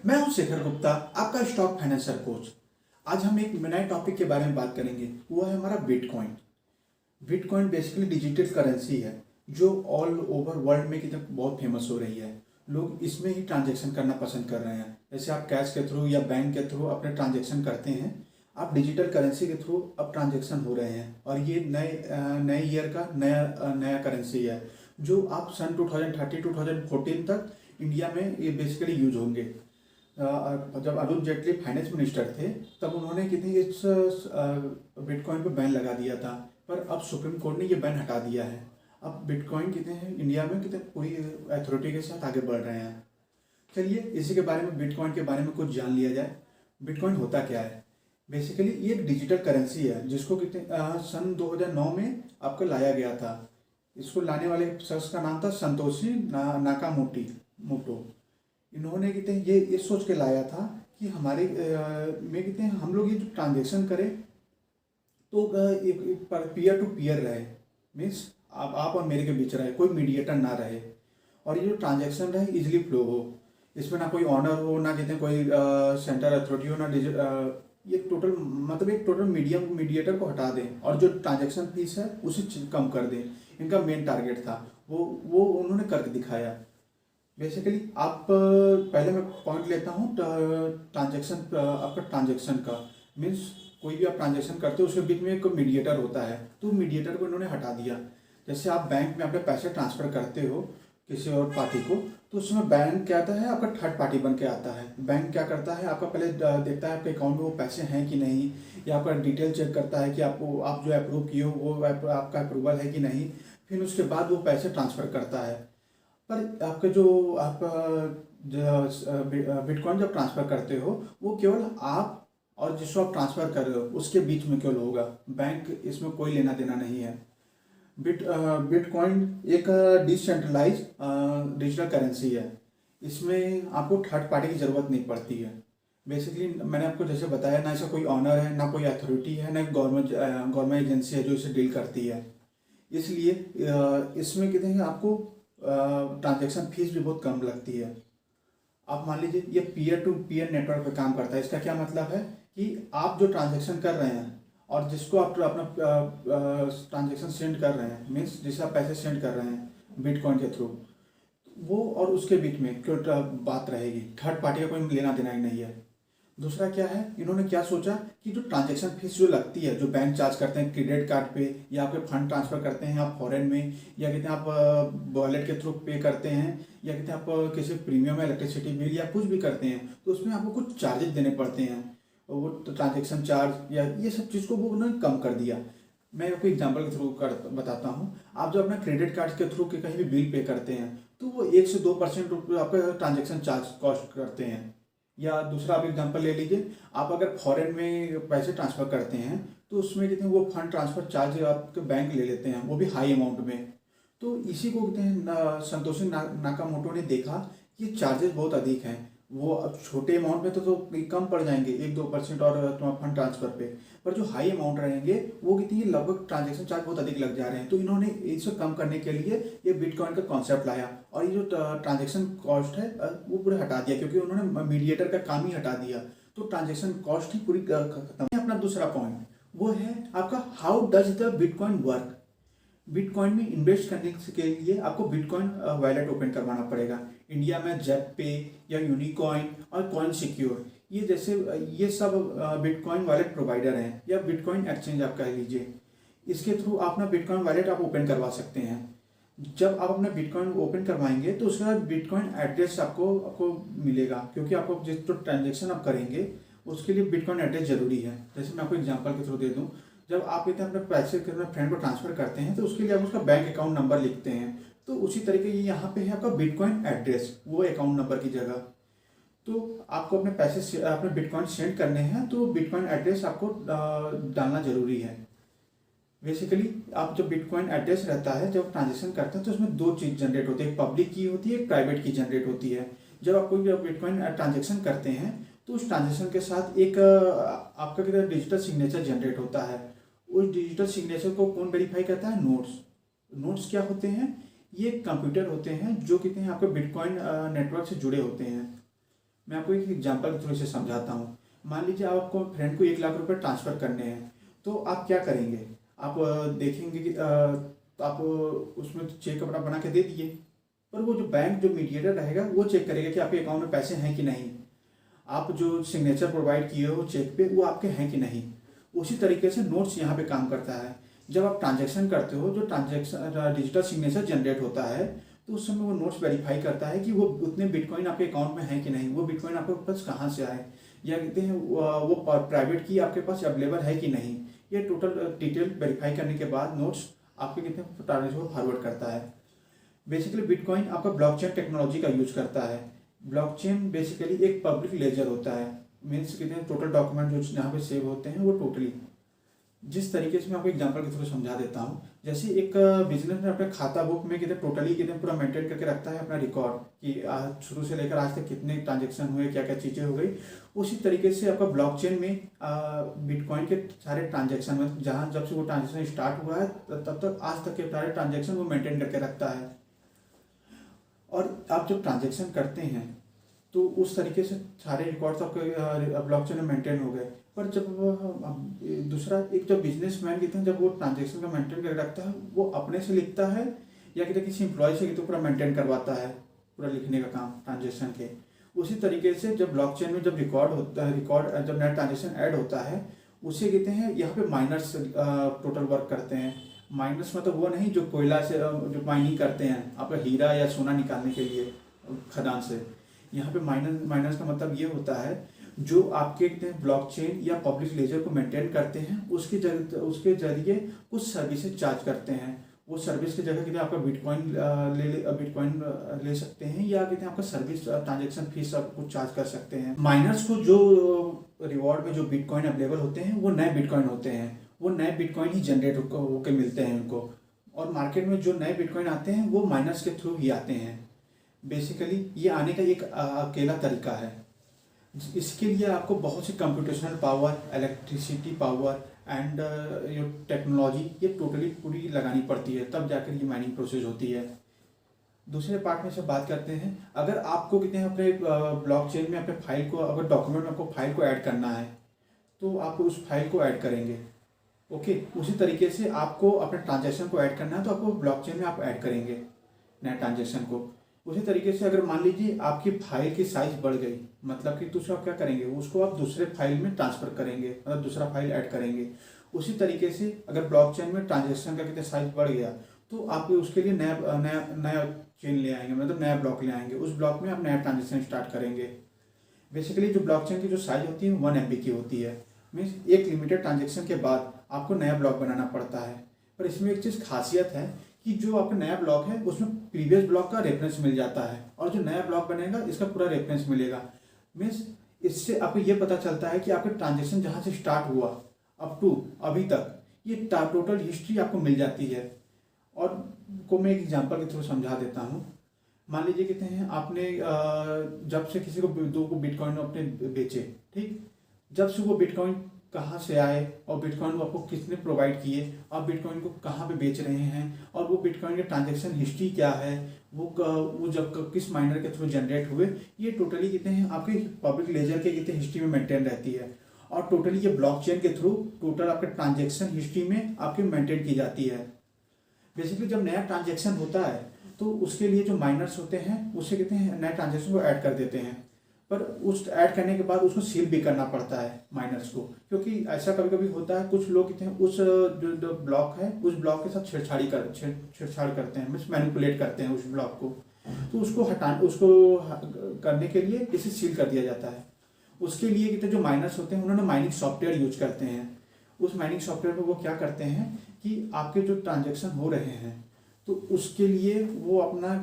मैं हूं शेखर गुप्ता, आपका स्टॉक फाइनेंसर कोच। आज हम एक नए टॉपिक के बारे में बात करेंगे, वो है हमारा bitcoin. Bitcoin basically digital currency है जो ऑल ओवर वर्ल्ड में कितने बहुत फेमस हो रही है। लोग इसमें ही ट्रांजैक्शन करना पसंद कर रहे हैं। जैसे आप कैश के थ्रू या बैंक के थ्रू अपने ट्रांजैक्शन करते हैं, आप डिजिटल करेंसी के थ्रू अब ट्रांजैक्शन हो रहे हैं। और ये नए ईयर का नया नया करेंसी है जो आप सन 2030 2014 तक इंडिया में ये बेसिकली यूज होंगे। जब अरुण जेटली फाइनेंस मिनिस्टर थे तब उन्होंने कितनी इस बिटकॉइन पर बैन लगा दिया था, पर अब सुप्रीम कोर्ट ने ये बैन हटा दिया है। अब बिटकॉइन कितने हैं इंडिया में, कितने पूरी अथॉरिटी के साथ आगे बढ़ रहे हैं। चलिए इसी के बारे में, बिटकॉइन के बारे में कुछ जान लिया जाए। बिटकॉइन होता क्या है? बेसिकली ये एक डिजिटल करेंसी है जिसको कितने सन 2009 में आपको लाया गया था। इसको लाने वाले शख्स का नाम था संतोषी नाकामोटी मोटो। इन्होंने कितने ये सोच के लाया था कि हमारे में कितने हम लोग ये जो ट्रांजेक्शन करें तो एक पीयर टू पीयर रहे, मीन्स आप और मेरे के बीच रहे, कोई मीडिएटर ना रहे, और ये जो ट्रांजेक्शन रहे इजीली फ्लो हो। इसमें ना कोई ऑनर हो, ना कितने कोई सेंटर अथॉरिटी हो, ना ये टोटल मतलब एक टोटल मीडिएटर को हटा दें और जो ट्रांजैक्शन फीस है उसे कम कर दें। इनका मेन टारगेट था, वो उन्होंने करके दिखाया। बेसिकली आप पहले मैं पॉइंट लेता हूँ ट्रांजैक्शन, आपका ट्रांजैक्शन का मीन्स कोई भी आप ट्रांजैक्शन करते हो उसके बीच में एक मीडिएटर होता है, तो मीडिएटर को इन्होंने हटा दिया। जैसे आप बैंक में अपने पैसे ट्रांसफ़र करते हो किसी और पार्टी को, तो उसमें बैंक क्या आता है, आपका थर्ड पार्टी बन के आता है। बैंक क्या करता है, आपका पहले देखता है आपके अकाउंट में वो पैसे हैं कि नहीं, या आपका डिटेल चेक करता है कि आपको आप जो अप्रूव किए हो वो आपका अप्रूवल है कि नहीं। फिर उसके बाद वो पैसे ट्रांसफ़र करता है। पर आपके जो आप बिटकॉइन जब ट्रांसफ़र करते हो वो केवल आप और जिसको आप ट्रांसफ़र कर रहे हो उसके बीच में केवल होगा, बैंक इसमें कोई लेना देना नहीं है। बिटकॉइन एक डिसेंट्रलाइज डिजिटल करेंसी है। इसमें आपको थर्ड पार्टी की ज़रूरत नहीं पड़ती है। बेसिकली मैंने आपको जैसे बताया, ना इसका कोई ऑनर है, ना कोई अथॉरिटी है, ना गवर्नमेंट एजेंसी है जो इसे डील करती है। इसलिए इसमें कहते हैं आपको ट्रांजैक्शन फीस भी बहुत कम लगती है। आप मान लीजिए ये पीयर टू पीयर नेटवर्क पे काम करता है। इसका क्या मतलब है कि आप जो ट्रांजैक्शन कर रहे हैं और जिसको आप अपना ट्रांजैक्शन सेंड कर रहे हैं, मीन्स जिसे आप पैसे सेंड कर रहे हैं बिटकॉइन के थ्रू, वो और उसके बीच में क्यों बात रहेगी, थर्ड पार्टी का कोई लेना देना ही नहीं है। दूसरा क्या है, इन्होंने क्या सोचा कि जो ट्रांजैक्शन फीस जो लगती है, जो बैंक चार्ज करते हैं क्रेडिट कार्ड पे, या आपके फंड ट्रांसफ़र करते हैं आप फॉरेन में, या कहते हैं आप वॉलेट के थ्रू पे करते हैं, या कहते हैं आप किसी प्रीमियम इलेक्ट्रिसिटी बिल या कुछ भी करते हैं, तो उसमें आपको कुछ चार्जेस देने पड़ते हैं। वो ट्रांजेक्शन चार्ज या ये सब चीज़ को वो उन्होंने कम कर दिया। मैं आपको एग्जाम्पल के थ्रू बताता हूँ। आप जब अपना क्रेडिट कार्ड के थ्रू के कहीं भी बिल पे करते हैं तो वो 1 से 2% आपका ट्रांजेक्शन चार्ज कॉस्ट करते हैं। या दूसरा आप एग्जांपल ले लीजिए, आप अगर फॉरेन में पैसे ट्रांसफ़र करते हैं तो उसमें कहते हैं वो फंड ट्रांसफ़र चार्ज आपके बैंक ले लेते हैं, वो भी हाई अमाउंट में। तो इसी को कहते हैं संतोषी नाकामोटो ने देखा कि चार्जेस बहुत अधिक हैं। वो अब छोटे अमाउंट में तो कम पड़ जाएंगे 1-2% और तुम्हारा फंड ट्रांसफ़र पे, पर जो हाई अमाउंट रहेंगे वो कितनी लगभग ट्रांजेक्शन चार्ज बहुत अधिक लग जा रहे हैं। तो इन्होंने इसे कम करने के लिए ये बिटकॉइन का कॉन्सेप्ट लाया और ये जो ट्रांजेक्शन कॉस्ट है वो पूरे हटा दिया, क्योंकि उन्होंने मीडिएटर का काम ही हटा दिया। तो ट्रांजेक्शन कॉस्ट ही पूरी खत्म। अपना दूसरा पॉइंट वो है आपका, how does the bitcoin work. Bitcoin में इन्वेस्ट करने के लिए आपको बिटकॉइन वॉलेट ओपन करवाना पड़ेगा। इंडिया में जेप पे या यूनिकॉइन और कॉइन सिक्योर, ये सब बिटकॉइन वॉलेट प्रोवाइडर हैं, या बिटकॉइन एक्सचेंज आप कह लीजिए। इसके थ्रू आप अपना बिटकॉइन वॉलेट आप ओपन करवा सकते हैं। जब आप अपना बिटकॉइन ओपन करवाएंगे तो उसके बाद बिटकॉइन एड्रेस आपको मिलेगा, क्योंकि आपको जिस जो ट्रांजेक्शन आप करेंगे उसके लिए बिटकॉइन एड्रेस जरूरी है। जैसे मैं आपको एग्जाम्पल के थ्रू दे दूँ, जब आप कहते हैं अपने पैसे अपने फ्रेंड को ट्रांसफर करते हैं तो उसके लिए आप उसका बैंक अकाउंट नंबर लिखते हैं। तो उसी तरीके ये यहाँ पे है आपका बिटकॉइन एड्रेस, वो अकाउंट नंबर की जगह। तो आपको अपने पैसे अपने बिटकॉइन सेंड करने हैं तो बिटकॉइन एड्रेस आपको डालना जरूरी है। बेसिकली आप जब बिटकॉइन एड्रेस रहता है, जब ट्रांजेक्शन करते हैं तो उसमें 2 चीज़ जनरेट होती है, एक पब्लिक की होती है, एक प्राइवेट की जनरेट होती है। जब आप कोई बिटकॉइन ट्रांजेक्शन करते हैं तो उस ट्रांजेक्शन के साथ एक आपका क्या डिजिटल सिग्नेचर जनरेट होता है। उस डिजिटल सिग्नेचर को कौन वेरीफाई करता है? नोट्स क्या होते हैं? ये कंप्यूटर होते हैं जो कितने हैं आपके बिटकॉइन नेटवर्क से जुड़े होते हैं। मैं आपको एक एग्जांपल के थ्रू से समझाता हूँ। मान लीजिए आपको फ्रेंड को 1 लाख रुपए ट्रांसफ़र करने हैं, तो आप क्या करेंगे? आप देखेंगे कि तो आप उसमें चेक अपना बना के दे दिए, पर वो जो बैंक जो मीडिएटर रहेगा वो चेक करेगा कि आपके अकाउंट में पैसे हैं कि नहीं। आप जो सिग्नेचर प्रोवाइड किए हो चेक पे वो आपके हैं कि नहीं। उसी तरीके से नोट्स यहाँ पे काम करता है। जब आप ट्रांजैक्शन करते हो, जो ट्रांजैक्शन डिजिटल सिग्नेचर जनरेट होता है, तो उस समय वो नोट्स वेरीफाई करता है कि वो उतने बिटकॉइन आपके अकाउंट में है कि नहीं, वो बिटकॉइन आपके पास कहाँ से आए, या कहते हैं वो प्राइवेट की आपके पास अवेलेबल है कि नहीं। ये टोटल डिटेल वेरीफाई करने के बाद नोट्स आपके कितने ट्रांजेक्शन को फॉरवर्ड करता है। बेसिकली बिटकॉइन आपका ब्लॉकचेन टेक्नोलॉजी का यूज करता है। ब्लॉकचेन बेसिकली एक पब्लिक लेजर होता है, मीन्स कहते हैं टोटल डॉक्यूमेंट जो यहाँ पे सेव होते हैं वो टोटली, जिस तरीके से मैं आपको एग्जांपल के थ्रू समझा देता हूँ। जैसे एक बिजनेस में अपने खाता बुक में कितने टोटली कितने पूरा मेंटेन करके रखता है अपना रिकॉर्ड कि आज शुरू से लेकर आज तक कितने ट्रांजेक्शन हुए, क्या क्या चीज़ें हो गई। उसी तरीके से आपका ब्लॉकचेन में बिटकॉइन के सारे ट्रांजेक्शन में जहाँ जब से वो ट्रांजेक्शन स्टार्ट हुआ है तब तक आज तक के सारे ट्रांजेक्शन वो मेंटेन करके रखता है। और आप जब ट्रांजेक्शन करते हैं तो उस तरीके से सारे रिकॉर्ड्स आपके ब्लॉकचेन में मेंटेन हो गए। पर जब दूसरा एक जो बिजनेसमैन कहते हैं जब वो ट्रांजेक्शन का मेंटेन करके रखता है, वो अपने से लिखता है या कहते हैं किसी एम्प्लॉय से तो पूरा मेंटेन करवाता है पूरा लिखने का काम ट्रांजेक्शन के। उसी तरीके से जब ब्लॉकचेन में जब रिकॉर्ड होता है, रिकॉर्ड जब नया ट्रांजेक्शन ऐड होता है, उसे कहते हैं यहाँ पे माइनर्स टोटल वर्क करते हैं। माइनस मतलब वो नहीं जो कोयला से जो माइनिंग करते हैं आपका हीरा या सोना निकालने के लिए खदान से। यहाँ पे माइनस का मतलब ये होता है जो आपके ब्लॉकचेन या पब्लिक लेजर को मेंटेन करते हैं, उसके जरिए कुछ सर्विसेज चार्ज करते हैं। वो सर्विस की जगह कहते हैं आपका बिटकॉइन ले सकते हैं, या कहते हैं आपका सर्विस ट्रांजेक्शन फीस सब कुछ चार्ज कर सकते हैं। माइनर्स को जो रिवॉर्ड में जो बिटकॉइन अवेलेबल होते हैं वो नए बिटकॉइन होते हैं, वो नए बिटकॉइन ही जनरेट होकर मिलते हैं उनको। और मार्केट में जो नए बिटकॉइन आते हैं वो माइनर्स के थ्रू ही आते हैं। बेसिकली ये आने का एक अकेला तरीका है। इसके लिए आपको बहुत सी computational power, electricity power and ये टेक्नोलॉजी ये टोटली पूरी लगानी पड़ती है, तब जाकर ये माइनिंग प्रोसेस होती है। दूसरे पार्ट में से बात करते हैं, अगर आपको कितने अपने ब्लॉकचेन में अपने फाइल को, अगर डॉक्यूमेंट में आपको फाइल को ऐड करना है तो आप उस फाइल को ऐड करेंगे। ओके, उसी तरीके से आपको अपने ट्रांजैक्शन को ऐड करना है तो आपको ब्लॉकचेन में आप ऐड करेंगे नए ट्रांजैक्शन को। उसी तरीके से अगर मान लीजिए आपकी फाइल की साइज बढ़ गई, मतलब कि दूसरा आप क्या करेंगे, उसको आप दूसरे फाइल में ट्रांसफर करेंगे, मतलब दूसरा फाइल ऐड करेंगे। उसी तरीके से अगर ब्लॉकचेन में ट्रांजैक्शन का कितना साइज बढ़ गया तो आप उसके लिए नया नया नया चेन ले आएंगे, मतलब नया ब्लॉक ले आएंगे। उस ब्लॉक में आप नया ट्रांजैक्शन स्टार्ट करेंगे। बेसिकली जो ब्लॉकचेन की जो साइज होती है 1 MB की होती है, मीन्स एक लिमिटेड ट्रांजैक्शन के बाद आपको नया ब्लॉक बनाना पड़ता है। पर इसमें एक चीज़ खासियत है कि जो आपका नया ब्लॉक है उसमें प्रीवियस ब्लॉक का रेफरेंस मिल जाता है, और जो नया ब्लॉक बनेगा इसका पूरा रेफरेंस मिलेगा। मीन्स इससे आपको ये पता चलता है कि आपका ट्रांजैक्शन जहाँ से स्टार्ट हुआ अप टू अभी तक ये टोटल हिस्ट्री आपको मिल जाती है। और को मैं एक एग्जांपल के थ्रू समझा देता हूँ। मान लीजिए कहते हैं आपने जब से किसी को 2 को बिटकॉइन अपने बेचे, ठीक, जब से वो बिटकॉइन कहाँ से आए और बिटकॉइन को आपको किसने प्रोवाइड किए, आप बिटकॉइन को कहाँ पे बेच रहे हैं, और वो बिटकॉइन के ट्रांजैक्शन हिस्ट्री क्या है, वो जब किस माइनर के थ्रू जनरेट हुए, ये टोटली कितने हैं आपके पब्लिक लेजर के कितने हिस्ट्री में मेंटेन रहती है। और टोटली ये ब्लॉकचेन के थ्रू टोटल आपके ट्रांजेक्शन हिस्ट्री में आपके मेंटेन की जाती है। बेसिकली जब नया ट्रांजेक्शन होता है तो उसके लिए जो माइनर्स होते हैं उससे कहते हैं नए ट्रांजेक्शन को ऐड कर देते हैं, पर उस ऐड करने के बाद उसको सील भी करना पड़ता है माइनर्स को, क्योंकि ऐसा कभी कभी होता है कुछ लोग कहते हैं उस जो ब्लॉक है उस ब्लॉक के साथ छेड़छाड़ करते हैं, मीन्स मैनिपुलेट करते हैं उस ब्लॉक को। तो उसको करने के लिए इसे सील कर दिया जाता है। उसके लिए कहते हैं जो माइनर्स होते हैं उन्होंने माइनिंग सॉफ्टवेयर यूज करते हैं। उस माइनिंग सॉफ्टवेयर में वो क्या करते हैं कि आपके जो ट्रांजेक्शन हो रहे हैं तो उसके लिए वो अपना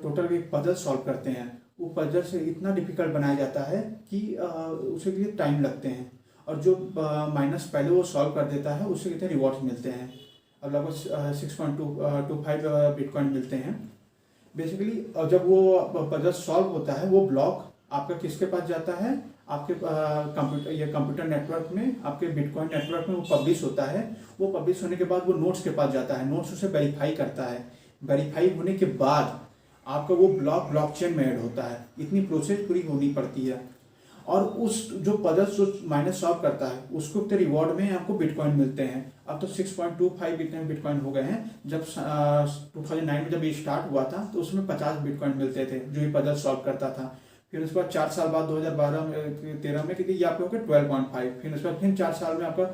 टोटल एक पजल सॉल्व करते हैं। वो पजल से इतना डिफिकल्ट बनाया जाता है कि उसके लिए टाइम लगते हैं, और जो माइनस पहले वो सॉल्व कर देता है उससे कितने रिवॉर्ड्स मिलते हैं, अब लगभग 6.25 बिटकॉइन मिलते हैं। बेसिकली जब वो पजल सॉल्व होता है वो ब्लॉक आपका किसके पास जाता है, आपके कंप्यूटर नेटवर्क में, आपके बिटकॉइन नेटवर्क में वो पब्लिश होता है। वो पब्लिश होने के बाद वो नोट्स के पास जाता है, नोट्स उसे वेरीफाई करता है। वेरीफाई होने के बाद आपका वो ब्लॉक ब्लॉकचेन में ऐड होता है। इतनी प्रोसेस पूरी होनी पड़ती है। और उस जो पजल्स जो माइनस सॉल्व करता है उसको कितने रिवॉर्ड में आपको बिटकॉइन मिलते हैं। अब तो 6.25 इतने बिटकॉइन हो गए हैं। जब 2009 में जब ये स्टार्ट हुआ था तो उसमें 50 बिटकॉइन मिलते थे जो ये पजल सॉल्व करता था। फिर उसके बाद 4 साल बाद 2012 में 13 में कितनी ये आपके हो गए 12.5। फिर उसके बाद फिर 4 साल में आपका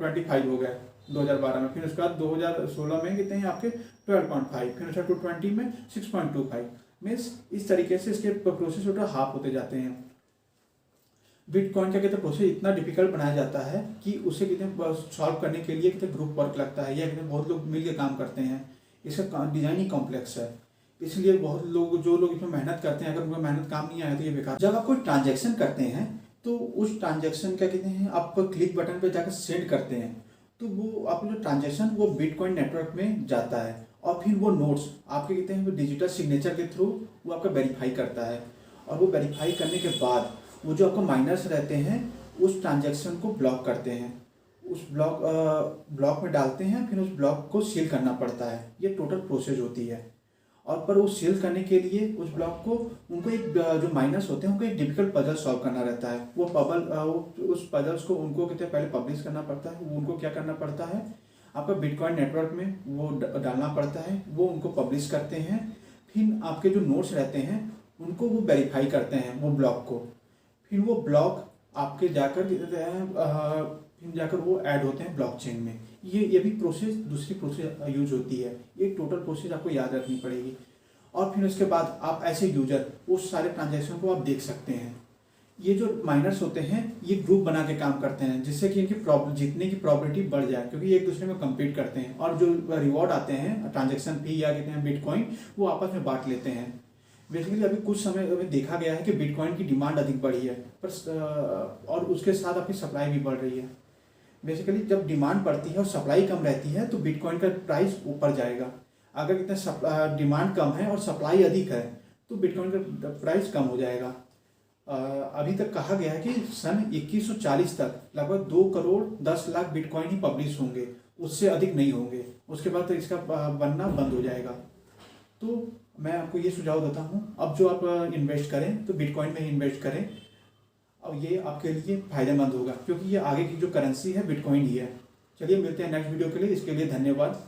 25 हो गए 2012 में। फिर उसके बाद 2016 में कितने हैं आपके 12.5। फिर उसके बाद 2020 में 6.25। मीन्स इस तरीके से इसके प्रोसेस टोटल हाफ होते जाते हैं। बिटकॉइन का कहते हैं प्रोसेस इतना डिफिकल्ट बनाया जाता है कि उसे कितने सॉल्व करने के लिए कितने ग्रुप वर्क लगता है या कितने बहुत लोग मिलकर काम करते हैं। इसका डिजाइन ही कॉम्प्लेक्स है, इसलिए बहुत लोग जो लोग इसमें मेहनत करते हैं अगर उनको मेहनत काम नहीं आया तो ये बेकार। जब आप कोई ट्रांजेक्शन करते हैं तो उस ट्रांजेक्शन क्या कहते हैं आप क्लिक बटन पर जाकर सेंड करते हैं तो वो आपका जो ट्रांजेक्शन वो बिटकॉइन नेटवर्क में जाता है और फिर वो नोट्स आपके कहते हैं डिजिटल सिग्नेचर के थ्रू वो आपका वेरीफाई करता है। और वो वेरीफाई करने के बाद वो जो आपका माइनर्स रहते हैं उस ट्रांजैक्शन को ब्लॉक करते हैं, उस ब्लॉक में डालते हैं, फिर उस ब्लॉक को सील करना पड़ता है। ये टोटल प्रोसेस होती है। और पर वो सील करने के लिए उस ब्लॉक को उनको एक जो माइनर्स होते हैं उनको एक डिफिकल्ट पजल सॉल्व करना रहता है। वो उस पजल्स को उनको कहते हैं पहले पब्लिश करना पड़ता है। वो उनको क्या करना पड़ता है आपका बिटकॉइन नेटवर्क में वो डालना पड़ता है, वो उनको पब्लिश करते हैं। फिर आपके जो नोट्स रहते हैं उनको वो वेरीफाई करते हैं वो ब्लॉक को। फिर वो ब्लॉक आपके जाकर फिर जाकर वो ऐड होते हैं ब्लॉकचेन में। ये भी प्रोसेस दूसरी प्रोसेस यूज होती है। ये टोटल प्रोसेस आपको याद रखनी पड़ेगी। और फिर उसके बाद आप ऐसे यूजर उस सारे ट्रांजेक्शन को आप देख सकते हैं। ये जो माइनर्स होते हैं ये ग्रुप बना के काम करते हैं जिससे कि इनकी जीतने की प्रोबेबिलिटी बढ़ जाए क्योंकि ये एक दूसरे में कम्पीट करते हैं। और जो रिवॉर्ड आते हैं ट्रांजेक्शन फी या कहते हैं बिटकॉइन वो आपस में बांट लेते हैं। बेसिकली अभी कुछ समय में देखा गया है कि बिटकॉइन की डिमांड अधिक बढ़ी है पर और उसके साथ आपकी सप्लाई भी बढ़ रही है। बेसिकली जब डिमांड बढ़ती है और सप्लाई कम रहती है तो बिटकॉइन का प्राइस ऊपर जाएगा। अगर कितना डिमांड कम है और सप्लाई अधिक है तो बिटकॉइन का प्राइस कम हो जाएगा। अभी तक कहा गया है कि सन 2140 तक लगभग 2 करोड़ 10 लाख बिटकॉइन ही पब्लिश होंगे, उससे अधिक नहीं होंगे। उसके बाद तो इसका बनना बंद हो जाएगा। तो मैं आपको ये सुझाव देता हूँ अब जो आप इन्वेस्ट करें तो बिटकॉइन में ही इन्वेस्ट करें। अब ये आपके लिए फायदेमंद होगा क्योंकि ये आगे की जो करेंसी है बिटकॉइन ही है। चलिए मिलते हैं नेक्स्ट वीडियो के लिए, इसके लिए धन्यवाद।